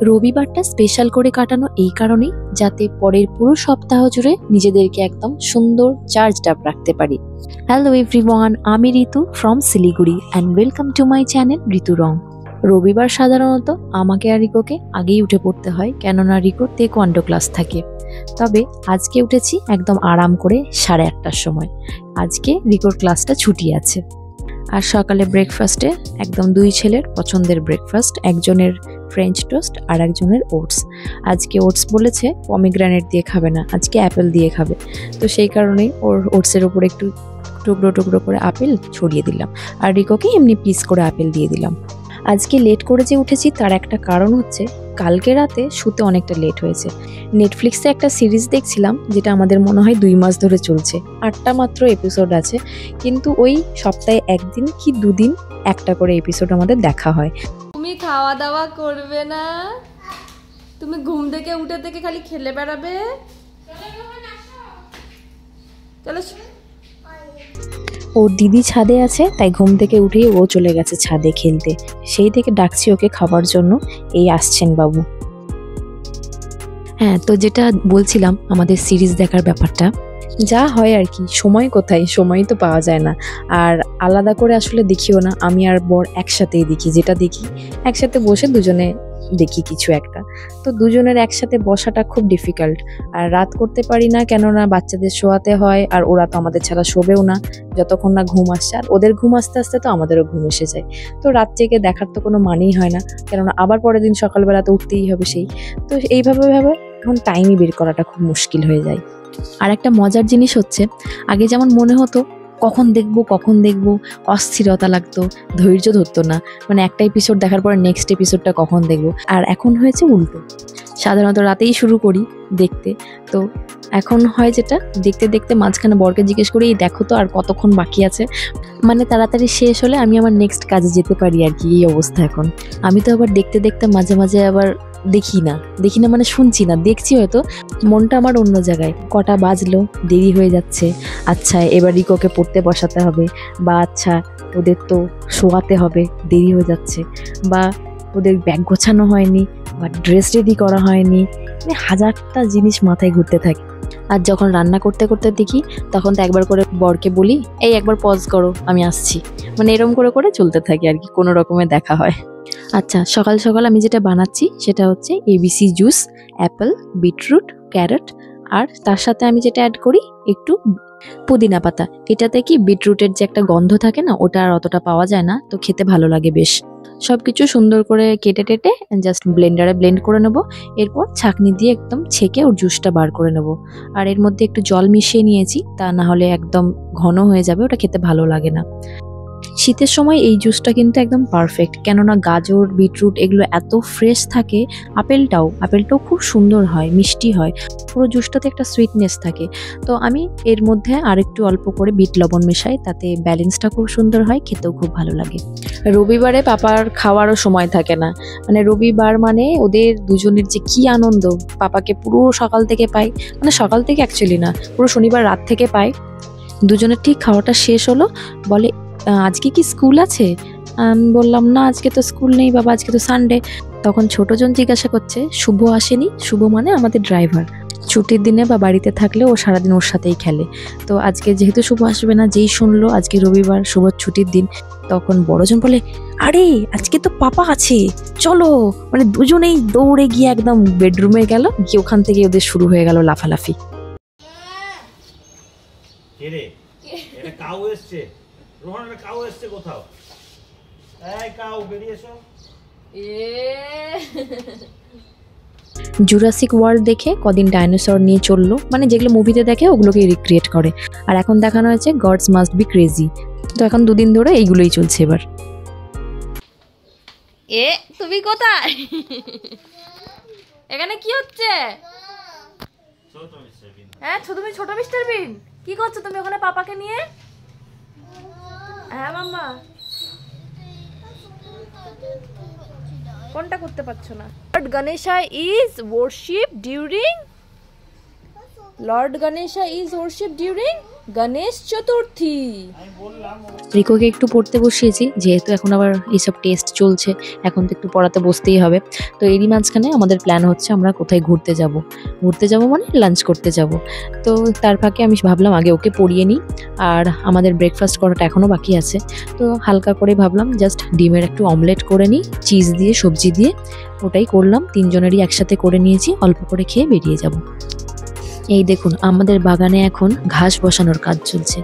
রবিবারটা special করে কাটানো এই কারণেই যাতে পরের পুরো সপ্তাহ জুড়ে নিজেদেরকে একদম সুন্দর চার্জড আপ রাখতে পারি। হ্যালো এভরিওয়ান, আমি Ritu from Siliguri and welcome to my channel Ritu Rang. রবিবার সাধারণত আমাকে আর রিকোকে আগেই উঠে পড়তে হয়, কেননা রিকোর তেকোয়ান্ডো ক্লাস থাকে। তবে আজকে উঠেছি একদম আরাম করে 8:30টার সময়। আজকে রিকোর ক্লাসটা ছুটি আছে। আর সকালে ব্রেকফাস্টে একদম দুই ছেলের পছন্দের ব্রেকফাস্ট, একজনের ফ্রেঞ্চ টোস্ট আর একজনের ওটস। আজকে ওটস বলেছে পমিগ্রানেট দিয়ে খাবে না, আজকে অ্যাপেল দিয়ে খাবে। তো সেই কারণেই ওর ওটসের ওপর একটু টুকরো টুকরো করে আপেল ছড়িয়ে দিলাম, আর রিকোকে এমনি পিস করে আপেল দিয়ে দিলাম। আজকে লেট করে যে উঠেছি তার একটা কারণ হচ্ছে কালকে রাতে শুতে অনেকটা লেট হয়েছে। নেটফ্লিক্সে একটা সিরিজ দেখছিলাম যেটা আমাদের মনে হয় 2 মাস ধরে চলছে। 8টা মাত্র এপিসোড আছে, কিন্তু ওই সপ্তাহে একদিন কি দুদিন একটা করে এপিসোড আমাদের দেখা হয়। তুমি খাওয়া দাওয়া করবে না, তুমি ঘুম থেকে উঠে থেকে খালি খেলে বেড়াবে। চলো, ওর দিদি ছাদে আছে, তাই ঘুম থেকে উঠেই ও চলে গেছে ছাদে খেলতে। সেই থেকে ডাকছি ওকে খাবার জন্য, এই আসছেন বাবু। হ্যাঁ, তো যেটা বলছিলাম আমাদের সিরিজ দেখার ব্যাপারটা, যা হয় আর কি, সময় কোথায়, সময় তো পাওয়া যায় না। আর আলাদা করে আসলে দেখিও না, আমি আর বর একসাথেই দেখি। যেটা দেখি একসাথে বসে দুজনে দেখি কিছু একটা। তো দুজনের একসাথে বসাটা খুব ডিফিকাল্ট। আর রাত করতে পারি না, কেননা বাচ্চাদের শোয়াতে হয়, আর ওরা তো আমাদের ছাড়া শোবেও না যতক্ষণ না ঘুম আসছে। আর ওদের ঘুম আসতে আসতে তো আমাদেরও ঘুম এসে যায়। তো রাত জেগে দেখার তো কোনো মানেই হয় না, কেননা আবার পরের দিন সকালবেলা তো উঠতেই হবে সেই। তো এইভাবে এখন টাইমই বের করাটা খুব মুশকিল হয়ে যায়। আর একটা মজার জিনিস হচ্ছে, আগে যেমন মনে হতো কখন দেখবো, অস্থিরতা লাগতো, ধৈর্য ধরতো না, মানে একটা এপিসোড দেখার পর নেক্সট এপিসোডটা কখন দেখবো। আর এখন হয়েছে উল্টো, সাধারণত রাতেই শুরু করি দেখতে। তো এখন হয় যেটা, দেখতে দেখতে মাঝখানে বরকে জিজ্ঞেস করি এই দেখো তো আর কতক্ষণ বাকি আছে, মানে তাড়াতাড়ি শেষ হলে আমি আমার নেক্সট কাজে যেতে পারি আর কি। এই অবস্থা এখন। আমি তো আবার দেখতে দেখতে মাঝে মাঝে আবার দেখি না মানে শুনছি না, দেখছি হয়তো, মনটা আমার অন্য জায়গায়। কটা বাজলো, দেরি হয়ে যাচ্ছে, আচ্ছা এবার রিকোকে পড়তে বসাতে হবে, বা আচ্ছা ওদের তো শোয়াতে হবে, দেরি হয়ে যাচ্ছে, বা ওদের ব্যাগ গোছানো হয়নি, বা ড্রেস রেডি করা হয়নি, মানে হাজারটা জিনিস মাথায় ঘুরতে থাকে। আর যখন রান্না করতে করতে দেখি, তখন তো একবার করে বরকে বলি এই একবার পজ করো, আমি আসছি, মানে এরম করে করে চলতে থাকে আর কি, কোনো রকমের দেখা হয়। আচ্ছা, সকাল সকাল আমি যেটা বানাচ্ছি সেটা হচ্ছে ABC juice, apple, beetroot, carrot, আর তার সাথে আমি যেটা অ্যাড করি একটু পুদিনা পাতা। এটাতে কি বিটরুটের যে একটা গন্ধ থাকে না, ওটা আর অতটা পাওয়া যায় না, তো খেতে ভালো লাগে বেশ। সবকিছু সুন্দর করে কেটে টেটে জাস্ট ব্লেন্ডারে ব্লেন্ড করে নেব। এরপর ছাঁকনি দিয়ে একদম ছেঁকে ওর জুসটা বার করে নেব। আর এর মধ্যে একটু জল মিশিয়ে নিয়েছি, তা না হলে একদম ঘন হয়ে যাবে, ওটা খেতে ভালো লাগে না। শীতের সময় এই জুসটা কিন্তু একদম পারফেক্ট, কেননা গাজর, বিটরুট এগুলো এত ফ্রেশ থাকে। আপেলটাও খুব সুন্দর হয়, মিষ্টি হয়, পুরো জুসটাতে একটা সুইটনেস থাকে। তো আমি এর মধ্যে আরেকটু অল্প করে বিট লবণ মেশাই, তাতে ব্যালেন্সটা খুব সুন্দর হয়, খেতেও খুব ভালো লাগে। রবিবারে পাপার খাওয়ারও সময় থাকে না, মানে রবিবার মানে ওদের দুজনের যে কি আনন্দ। পাপাকে পুরো সকাল থেকে পাই, মানে সকাল থেকে অ্যাকচুয়ালি না, পুরো শনিবার রাত থেকে পাই। দুজনের ঠিক খাওয়াটা শেষ হলো, বলে আজকে কি স্কুল আছে? আমি বললাম না, আজকে তো স্কুল নেই বাবা, আজকে তো সানডে। তখন ছোটজন জিজ্ঞাসা করছে শুভ আসেনি? শুভ মানে আমাদের ড্রাইভার। ছুটির দিনে বা বাড়িতে থাকলে ও সারাদিন ওর সাথেই খেলে। তো আজকে যেহেতু শুভ আসবে না, যেই শুনলো আজকে রবিবার, শুভর ছুটির দিন, তখন বড়জন বলে আরে আজকে তো পাপা আছে, চলো। মানে দুজনেই দৌড়ে গিয়ে একদম বেডরুমে গেল, গিয়ে ওখান থেকে ওদের শুরু হয়ে গেল লাফালাফি। রোহনের কাউ এসছে কোথাও, এই কাউ বেরিয়ে এসো। জুরাসিক ওয়ার্ল্ড দেখে কদিন ডাইনোসর নিয়ে চললো, মানে যেগুলো মুভিতে দেখে ওগুলোকে রিক্রিয়েট করে। আর এখন দেখানো হয়েছে গডস মাস্ট বি ক্রেজি। তো এখন 2 দিন ধরে এইগুলোই চলছে। এবার তুমি কোথায়? এখানে কি হচ্ছে? হ্যাঁ, তুমি ছোট মিস্টার বিন, কি করছো তুমি ওখানে পাপাকে নিয়ে? হ্যাঁ মাম্মা, কোনটা করতে পারছো না? Lord Ganesha is worship during Ganesh Chaturthi. রিকোকে একটু পড়তে বসিয়েছি, যেহেতু এখন আবার এইসব টেস্ট চলছে, এখন তো একটু পড়াতে বসতেই হবে। তো এরই মাঝখানে আমাদের প্ল্যান হচ্ছে আমরা কোথায় ঘুরতে যাব মানে লাঞ্চ করতে যাব। তো তার ফাঁকে আমি ভাবলাম আগে ওকে পড়িয়ে নিই, আর আমাদের ব্রেকফাস্ট করাটা এখনও বাকি আছে। তো হালকা করে ভাবলাম জাস্ট ডিমের একটু অমলেট করে নিই, চিজ দিয়ে সবজি দিয়ে, ওটাই করলাম। তিনজনেরই একসাথে করে নিয়েছি, অল্প করে খেয়ে বেরিয়ে যাব। এই দেখুন আমাদের বাগানে এখন ঘাস বসানোর কাজ চলছে।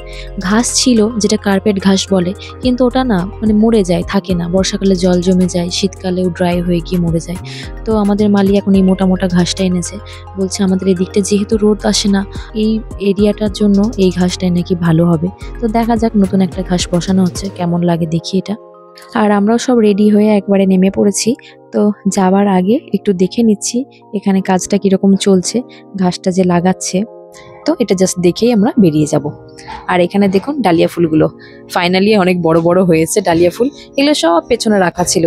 ঘাস ছিল যেটা কার্পেট ঘাস বলে, কিন্তু ওটা না মানে মরে যায়, থাকে না, বর্ষাকালে জল জমে যায়, শীতকালেও ড্রাই হয়ে গিয়ে মরে যায়। তো আমাদের মালি এখন এই মোটা মোটা ঘাসটা এনেছে, বলছে আমাদের এই দিকটা যেহেতু রোদ আসে না, এই এরিয়াটার জন্য এই ঘাসটাই নাকি ভালো হবে। তো দেখা যাক, নতুন একটা ঘাস বসানো হচ্ছে, কেমন লাগে দেখি এটা। আর আমরাও সব রেডি হয়ে একবারে নেমে পড়েছি। তো যাওয়ার আগে একটু দেখে নিচ্ছি এখানে কাজটা কিরকম চলছে, ঘাসটা যে লাগাচ্ছে। তো এটা জাস্ট দেখেই আমরা বেরিয়ে যাব। আর এখানে দেখুন ডালিয়া ফুলগুলো ফাইনালি অনেক বড় বড় হয়েছে। ডালিয়া ফুল এগুলো সব পেছনে রাখা ছিল,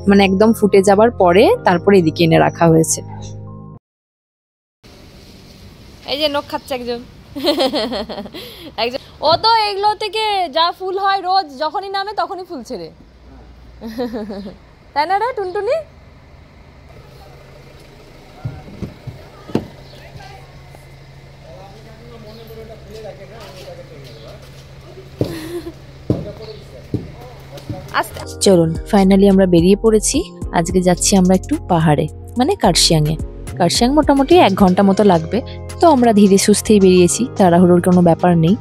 মানে একদম ফুটে যাবার পরে তারপরে এদিকে এনে রাখা হয়েছে। এই যে নখ খাচ্ছে একজন একজন, ও তো এগুলো থেকে যা ফুল হয় রোজ যখনই নামে তখনই ফুল ছেড়ে, তাই না রে টুনটুনি? চলুন ফাইনালি আমরা বেরিয়ে পড়েছি। আজকে যাচ্ছি আমরা একটু পাহাড়ে, মানে কার্শিয়াংয়ে। কার্শিয়াং মোটামুটি 1 ঘন্টা মতো লাগবে। তো আমরা ধীরে সুস্থেই বেরিয়েছি, তাড়াহুড়োর কোনো ব্যাপার নেই।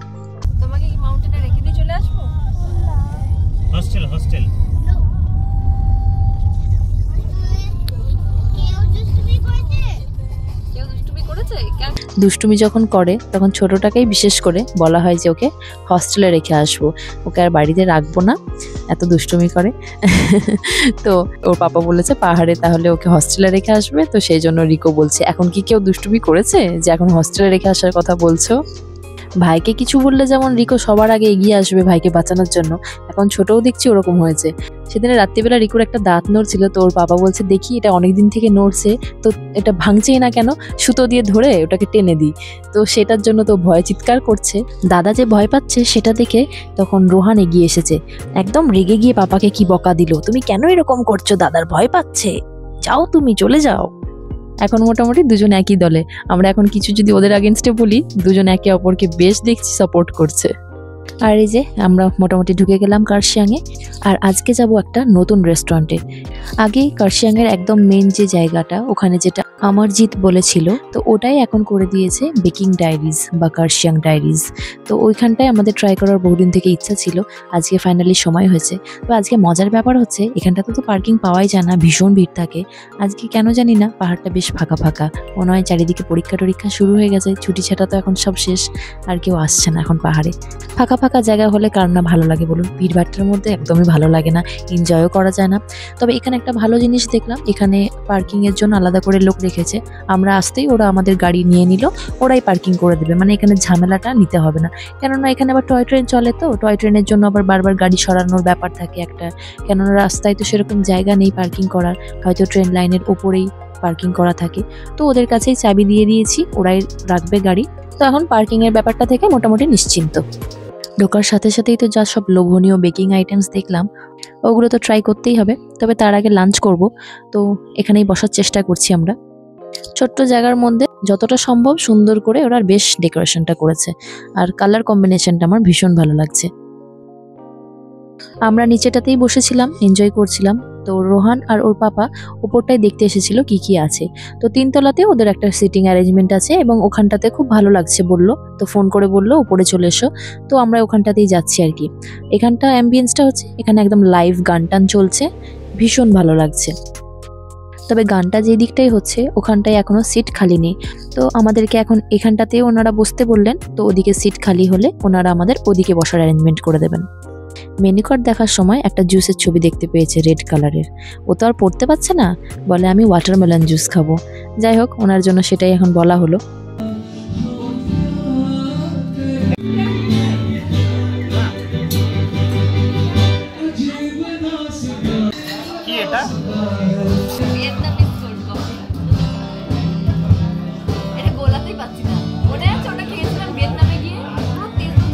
তোমাকে কি মাউন্টেনে রেখে দিয়ে চলে আসবো? হস্টেল হস্টেল দুষ্টুমি যখন করে তখন ছোটটাকেই বিশেষ করে বলা হয় যে ওকে হস্টেলে রেখে আসবো, ওকে আর বাড়িতে রাখবো না, এত দুষ্টুমি করে। তো ওর পাপা বলেছে পাহাড়ে তাহলে ওকে হস্টেলে রেখে আসবে। তো সেই জন্য রিকো বলছে এখন কি কেউ দুষ্টুমি করেছে যে এখন হস্টেলে রেখে আসার কথা বলছো? ভাইকে কিছু বললে যেমন রিকো সবার আগে এগিয়ে আসবে ভাইকে বাঁচানোর জন্য, এখন ছোটও দেখছি ওরকম হয়েছে। সেদিনে রাত্রিবেলা রিকুর একটা দাঁত নড়ছিল, তো ওর বাবা বলছে দেখি এটা অনেকদিন থেকে নড়ছে, তো এটা ভাঙছেই না কেন, সুতো দিয়ে ধরে ওটাকে টেনে দিই। তো সেটার জন্য তো ভয় চিৎকার করছে। দাদা যে ভয় পাচ্ছে সেটা দেখে তখন রোহান এগিয়ে এসেছে, একদম রেগে গিয়ে পাপাকে কি বকা দিল, তুমি কেন এরকম করছো, দাদার ভয় পাচ্ছে, যাও তুমি চলে যাও। এখন মোটামুটি দুজন একই দলে। আমরা এখন কিছু যদি ওদের আগেনস্টে বলি, দুজন একে অপরকে বেশ দেখছি সাপোর্ট করছে। আর এই যে আমরা মোটামুটি ঢুকে গেলাম কার্শিয়াংয়ে। আর আজকে যাব একটা নতুন রেস্টুরেন্টে। আগে কার্শিয়াংয়ের একদম মেন যে জায়গাটা, ওখানে যেটা অমরজিৎ বলেছিল, তো ওটাই এখন করে দিয়েছে বেকিং ডায়েরিজ বা কার্শিয়াং ডায়েরিজ। তো ওইখানটায় আমাদের ট্রাই করার বহুদিন থেকে ইচ্ছা ছিল, আজকে ফাইনালি সময় হয়েছে। তো আজকে মজার ব্যাপার হচ্ছে এখানটাতে তো পার্কিং পাওয়াই যায় না, ভীষণ ভিড় থাকে। আজকে কেন জানি না পাহাড়টা বেশ ফাঁকা ফাঁকা, মনে হয় চারিদিকে পরীক্ষা টরীক্ষা শুরু হয়ে গেছে, ছুটি ছাটা তো এখন সব শেষ, আর কেউ আসছে না এখন পাহাড়ে। ফাঁকা ফাঁকা জায়গা হলে কার না ভালো লাগে বলুন, ভিড়ভাট্টার মধ্যে একদমই ভালো লাগে না, এনজয়ও করা যায় না। তবে এখানে একটা ভালো জিনিস দেখলাম, এখানে পার্কিংয়ের জন্য আলাদা করে লোক রেখেছে। আমরা আসতেই ওরা আমাদের গাড়ি নিয়ে নিল, ওরাই পার্কিং করে দেবে, মানে এখানে ঝামেলাটা নিতে হবে না। কেননা এখানে আবার টয় ট্রেন চলে, তো টয় ট্রেনের জন্য আবার বারবার গাড়ি সরানোর ব্যাপার থাকে একটা, কেননা রাস্তায় তো সেরকম জায়গা নেই পার্কিং করার, হয়তো ট্রেন লাইনের ওপরেই পার্কিং করা থাকে। তো ওদের কাছেই চাবি দিয়ে দিয়েছি, ওরাই রাখবে গাড়ি। তো এখন পার্কিংয়ের ব্যাপারটা থেকে মোটামুটি নিশ্চিন্ত। ঢোকার সাথে সাথেই তো যা সব লোভনীয় বেকিং আইটেমস দেখলাম, ওগুলো তো ট্রাই করতেই হবে। তবে তার আগে লাঞ্চ করব, তো এখানেই বসার চেষ্টা করছি আমরা। ছোট্ট জায়গার মধ্যে যতটা সম্ভব সুন্দর করে ওরা বেশ ডেকোরেশনটা করেছে, আর কালার কম্বিনেশনটা আমার ভীষণ ভালো লাগছে। আমরা নিচেটাতেই বসেছিলাম, এনজয় করছিলাম। তো রোহান আর ওর পাপা উপরটাই দেখতে এসেছিল কি কি আছে। তো 3 তলাতে ওদের একটা সিটিং অ্যারেঞ্জমেন্ট আছে এবং ওখানটাতে খুব ভালো লাগছে বললো, তো ফোন করে বললো উপরে চলে এসো। তো আমরা ওখানটাতেই যাচ্ছি আর কি। এখানটা অ্যাম্বিয়েন্সটা হচ্ছে এখানে একদম লাইভ গান টান চলছে, ভীষণ ভালো লাগছে। তবে গানটা যে দিকটাই হচ্ছে ওখানটায় এখনো সিট খালি নেই, তো আমাদেরকে এখন এখানটাতেই ওনারা বসতে বললেন। তো ওদিকে সিট খালি হলে ওনারা আমাদের ওদিকে বসার অ্যারেঞ্জমেন্ট করে দেবেন। মেনু কার্ড দেখার সময় একটা জুসের ছবি দেখতে পেয়েছে রেড কালারের, ও তো আর পড়তে পারছে না, বলে আমি ওয়াটারমেলন জুস খাবো। যাই হোক, ওনার জন্য সেটাই এখন বলা হলো। কি এটা? এটা গোলাতেই পাচ্ছি না, মনে আছে ওটা খেয়েছিলাম ভিয়েতনামে গিয়ে, পুরো তেতো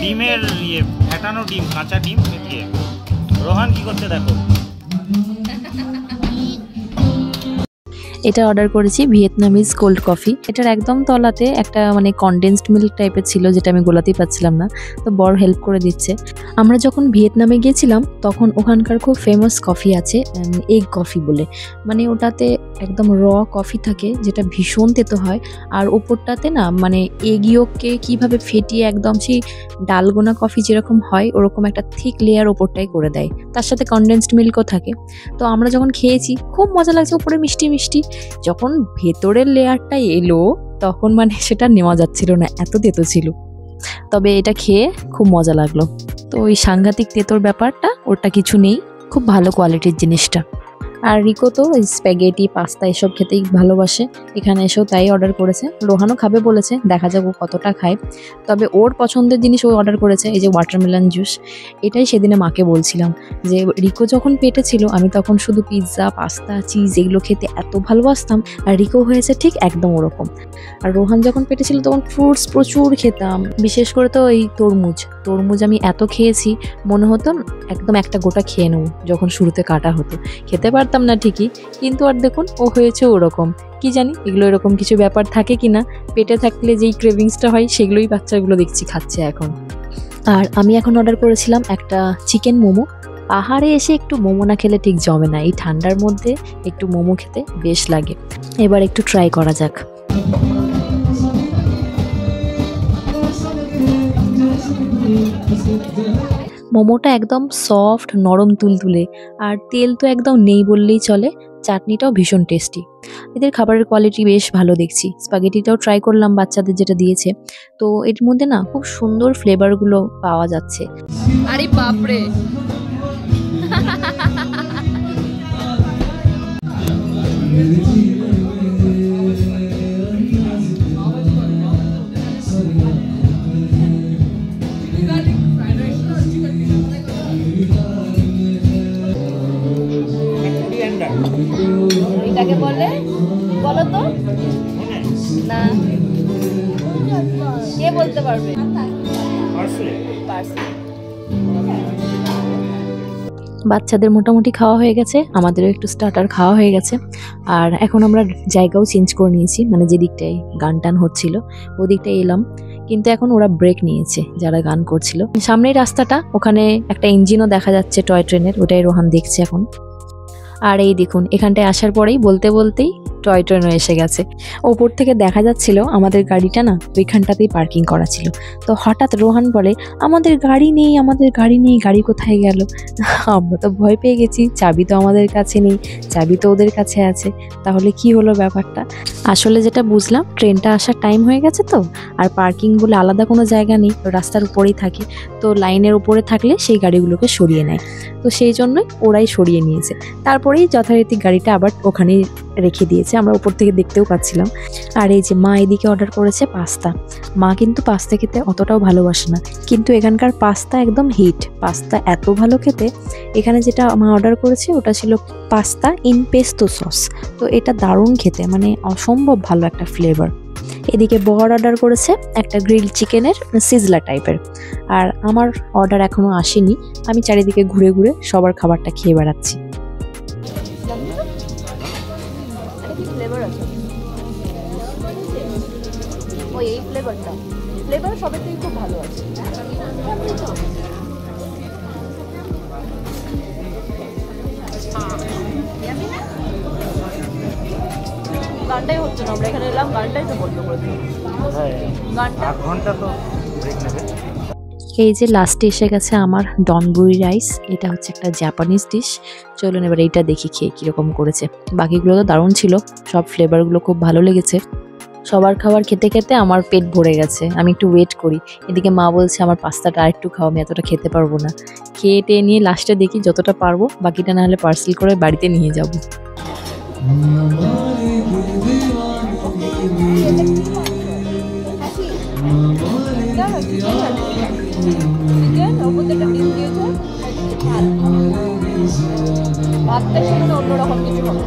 ডিমের ইয়ে ফেটানো ডিম, কাঁচা ডিম ফেটিয়ে। রোহান কি করছে দেখো। এটা অর্ডার করেছি ভিয়েতনামিজ কোল্ড কফি। এটার একদম তলাতে একটা মানে কনডেন্সড মিল্ক টাইপের ছিল, যেটা আমি গোলাতেই পাচ্ছিলাম না, তো বড় হেল্প করে দিচ্ছে। আমরা যখন ভিয়েতনামে গিয়েছিলাম তখন ওখানকার খুব ফেমাস কফি আছে এগ কফি বলে, মানে ওটাতে একদম র কফি থাকে যেটা ভীষণ তেতো হয়, আর ওপরটাতে না মানে এগ ইয়োককে কীভাবে ফেটিয়ে একদম সেই ডালগোনা কফি যেরকম হয় ওরকম একটা থিক লেয়ার ওপরটাই করে দেয়, তার সাথে কনডেন্সড মিল্কও থাকে। তো আমরা যখন খেয়েছি খুব মজা লাগছে, উপরে মিষ্টি মিষ্টি, যখন ভেতরের লেয়ারটা এলো তখন মানে সেটা নেওয়া যাচ্ছিল না, এত তেতো ছিল। তবে এটা খেয়ে খুব মজা লাগলো। তো ওই সাংঘাতিক তেতোর ব্যাপারটা ওটা কিছু নেই, খুব ভালো কোয়ালিটির জিনিসটা। আর রিকো তো ওই স্প্যাগেটি পাস্তা এসব খেতেই ভালোবাসে, এখানে এসেও তাই অর্ডার করেছে। রোহানও খাবে বলেছে, দেখা যাক ও কতটা খায়। তবে ওর পছন্দের জিনিস ও অর্ডার করেছে এই যে ওয়াটারমেলন জুস। এটাই সেদিনে মাকে বলছিলাম যে রিকো যখন পেটে ছিল আমি তখন শুধু পিৎজা পাস্তা চিজ এগুলো খেতে এত ভালোবাসতাম, আর রিকো হয়েছে ঠিক একদম ওরকম। আর রোহান যখন পেটে ছিল তখন ফ্রুটস প্রচুর খেতাম, বিশেষ করে তো এই তরমুজ আমি এত খেয়েছি মনে হতো একদম একটা গোটা খেয়ে নেব। যখন শুরুতে কাটা হতো খেতে পারতাম না ঠিকই, কিন্তু আর দেখুন ও হয়েছে ওরকম। কি জানি এগুলো এরকম কিছু ব্যাপার থাকে কি না, পেটে থাকলে যেই ক্রেভিংসটা হয় সেগুলোই বাচ্চাগুলো দেখছি খাচ্ছে এখন। আর আমি এখন অর্ডার করেছিলাম একটা চিকেন মোমো। পাহাড়ে এসে একটু মোমো না খেলে ঠিক জমে না, এই ঠান্ডার মধ্যে একটু মোমো খেতে বেশ লাগে। এবার একটু ট্রাই করা যাক। মোমোটা একদম সফট নরম তুলতুলে, আর তেল তো একদম নেই বললেই চলে। চাটনিটাও ভীষণ টেস্টি, এদের খাবারের কোয়ালিটি বেশ ভালো দেখছি। স্পাগেটিটাও ট্রাই করলাম বাচ্চাদের যেটা দিয়েছে, তো এর মধ্যে না খুব সুন্দর ফ্লেভারগুলো পাওয়া যাচ্ছে। আরে বাপরে এটাকে বলে বলো তো না, কে বলতে পারবে? বাচ্চাদের মোটামুটি খাওয়া হয়ে গেছে, আমাদেরও একটু স্টার্টার খাওয়া হয়ে গেছে। আর এখন আমরা জায়গাও চেঞ্জ করে নিয়েছি, মানে যে দিকটায় গান টান হচ্ছিল ওদিকটায় এলাম, কিন্তু এখন ওরা ব্রেক নিয়েছে যারা গান করছিল। সামনের রাস্তাটা ওখানে একটা ইঞ্জিনও দেখা যাচ্ছে টয় ট্রেনের, ওটাই রোহান দেখছে এখন। আর এই দেখুন এখানটায় আসার পরেই বলতে বলতেই টয় ট্রেনও এসে গেছে। ওপর থেকে দেখা যাচ্ছিল আমাদের গাড়িটা না ওইখানটাতেই পার্কিং করা ছিল। তো হঠাৎ রোহান বলে আমাদের গাড়ি নেই, গাড়ি কোথায় গেল? আমরা তো ভয় পেয়ে গেছি, চাবি তো আমাদের কাছে নেই, চাবি তো ওদের কাছে আছে। তাহলে কি হলো ব্যাপারটা? আসলে যেটা বুঝলাম ট্রেনটা আসার টাইম হয়ে গেছে তো, আর পার্কিং বলে আলাদা কোনো জায়গা নেই, রাস্তার উপরেই থাকে। তো লাইনের উপরে থাকলে সেই গাড়িগুলোকে সরিয়ে নেয়, তো সেই জন্যই ওরাই সরিয়ে নিয়েছে। তারপরেই যথারীতি গাড়িটা আবার ওখানেই রেখে দিয়েছে, আমরা উপর থেকে দেখতেও পাচ্ছিলাম। আর এই যে মা এদিকে অর্ডার করেছে পাস্তা। মা কিন্তু পাস্তা খেতে অতটাও ভালোবাসে না, কিন্তু এখানকার পাস্তা একদম হিট, পাস্তা এত ভালো খেতে। এখানে যেটা মা অর্ডার করেছে ওটা ছিল পাস্তা ইন পেস্তো সস, তো এটা দারুণ খেতে, মানে অসম্ভব ভালো একটা ফ্লেভার। এদিকে বর অর্ডার করেছে একটা গ্রিল চিকেনের সিজলা টাইপের। আর আমার অর্ডার এখনো আসেনি, আমি চারিদিকে ঘুরে ঘুরে সবার খাবারটা খেয়ে বেড়াচ্ছি। ওই এই ফ্লেভার সবের থেকে খুব ভালো আছে। গানটাই হচ্ছে না, আমরা এখানে এলাম গানটাই তো বন্ধ করে দিলাম। গানটা 8 ঘন্টা তো ব্রেক নেবে। এই যে লাস্টে এসে গেছে আমার ডনবুরি রাইস, এটা হচ্ছে একটা জাপানিজ ডিশ। চলুন এবার এইটা দেখি খেয়ে কীরকম করেছে। বাকিগুলো তো দারুণ ছিল, সব ফ্লেভারগুলো খুব ভালো লেগেছে। সবার খাবার খেতে খেতে আমার পেট ভরে গেছে, আমি একটু ওয়েট করি। এদিকে মা বলছে আমার পাস্তাটা আরেকটু খাও, আমি এতটা খেতে পারবো না। খেয়ে টেয়ে নিয়ে লাস্টে দেখি যতটা পারবো, বাকিটা না হলে পার্সেল করে বাড়িতে নিয়ে যাবো। ভাতটা ছিল না অন্যরকম কিছু হবে।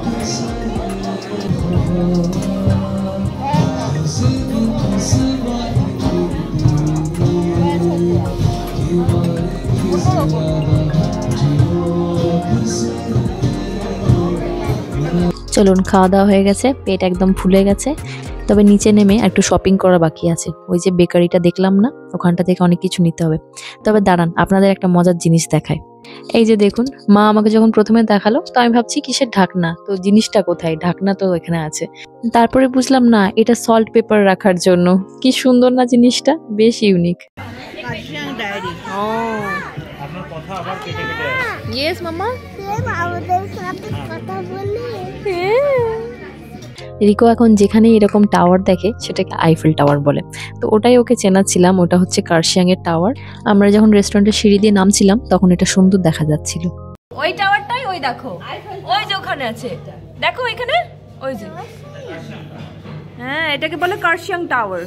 চলুন, খাওয়া দাওয়া হয়ে গেছে, পেট একদম ফুলে গেছে। তবে নিচে নেমে একটু শপিং করা বাকি আছে। ওই যে বেকারিটা দেখলাম না, ওখানটা থেকে অনেক কিছু নিতে হবে। তবে দাঁড়ান, আপনাদের একটা মজার জিনিস দেখায়। এই যে দেখুন, মা আমাকে যখন প্রথমে দেখালো তো আমি ভাবছি কিসের ঢাকনা, তো জিনিসটা কোথায়, ঢাকনা তো এখানে আছে। তারপরে বুঝলাম না, এটা সল্ট পেপার রাখার জন্য। কি সুন্দর না জিনিসটা, বেশ ইউনিক। কার্শিয়াং ডায়েরি। আপনার কথা আবার কেটে কেটে আসছে। ইয়েস মামা। আমাদের সাথে কথা বলে। রিকো এখন যেখানে এরকম টাওয়ার দেখে সেটাকে আইফেল টাওয়ার বলে। তো ওটাই ওকে চেনাচ্ছিলাম, ওটা হচ্ছে কার্শিয়াং এর টাওয়ার। আমরা যখন রেস্টুরেন্টের সিঁড়ি দিয়ে নামছিলাম তখন এটা সুন্দর দেখা যাচ্ছিল। ওই টাওয়ারটাই ওই দেখো, ওই যে ওখানে আছে, দেখো এখানে ওই যে। হ্যাঁ, এটাকে বলে কার্শিয়াং টাওয়ার।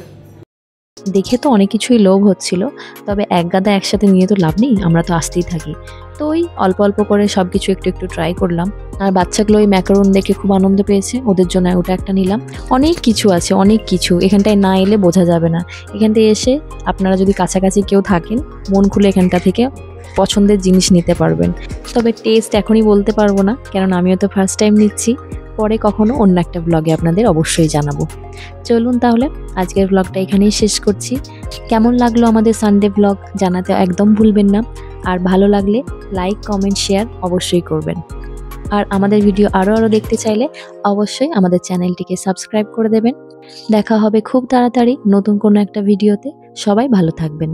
দেখে তো অনেক কিছুই লোভ হচ্ছিল, তবে এক গাদা একসাথে নিয়ে তো লাভ নেই, আমরা তো আসতেই থাকি। তো ওই অল্প অল্প করে সবকিছু একটু একটু ট্রাই করলাম। আর বাচ্চাগুলো ওই ম্যাকারন দেখে খুব আনন্দ পেয়েছে, ওদের জন্য ওটা একটা নিলাম। অনেক কিছু আছে, অনেক কিছু, এখানটায় না এলে বোঝা যাবে না। এখানটায় এসে আপনারা যদি কাছাকাছি কেউ থাকেন, মন খুলে এখানটা থেকে পছন্দের জিনিস নিতে পারবেন। তবে টেস্ট এখনই বলতে পারবো না, কারণ আমিও তো ফার্স্ট টাইম নিচ্ছি। পরে কখনো অন্য একটা ব্লগে আপনাদের অবশ্যই জানাবো। চলুন তাহলে আজকের ব্লগটা এখানেই শেষ করছি। কেমন লাগলো আমাদের সানডে ব্লগ জানাতে একদম ভুলবেন না। আর ভালো লাগলে লাইক, কমেন্ট, শেয়ার অবশ্যই করবেন। আর আমাদের ভিডিও আরও দেখতে চাইলে অবশ্যই আমাদের চ্যানেলটিকে সাবস্ক্রাইব করে দেবেন। দেখা হবে খুব তাড়াতাড়ি নতুন কোনো একটা ভিডিওতে। সবাই ভালো থাকবেন।